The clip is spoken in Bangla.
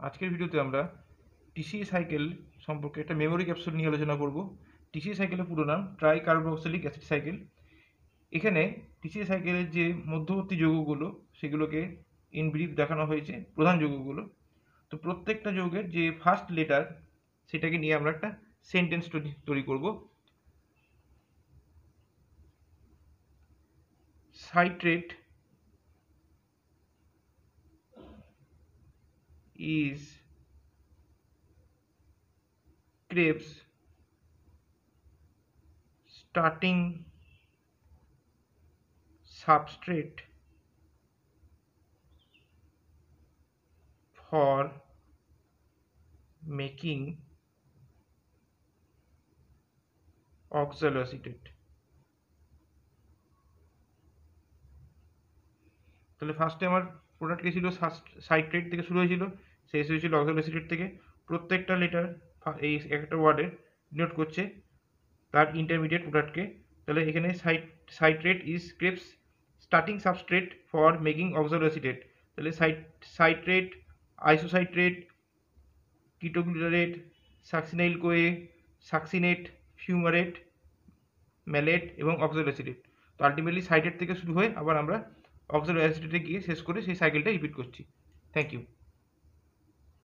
আজকের ভিডিওতে আমরা টিসি সাইকেল সম্পর্কে একটা মেমোরি ক্যাপসুল নিয়ে আলোচনা করব। টিসি সাইকেলের পুরো নাম ট্রাই কার্বক্সিলিক অ্যাসিড সাইকেল। এখানে টিসি সাইকেলের যে মধ্যবর্তী যৌগগুলো সেগুলোকে ইন ব্রিফ দেখানো হয়েছে, প্রধান যৌগগুলো। তো প্রত্যেকটা যৌগের যে ফার্স্ট লেটার সেটাকে নিয়ে আমরা একটা সেন্টেন্স তৈরি করব। Citrate is Krebs starting substrate for making oxaloacetate। তাহলে ফার্স্টে আমার প্রোডাক্ট কি ছিল, সাইট্রেট থেকে শুরু হয়েছিল, শেষ হয়েছিল অক্সালোএসিটেট থেকে। প্রত্যেকটা লেটার এই একটা ওয়ার্ডে ডিনোট করছে তার ইন্টারমিডিয়েট প্রোডাক্টকে। তাহলে এখানে citrate is Krebs starting substrate for making oxaloacetate. তাহলে citrate, isocitrate, ketoglutarate, succinyl CoA, succinate, fumarate, malate এবং অক্সালোএসিটেট। তো আলটিমেটলি সাইট্রেট থেকে শুরু হয়ে আবার আমরা অক্সালোএসিটেটে গিয়ে শেষ করে সেই সাইকেলটা রিপিট করছি। Thank you.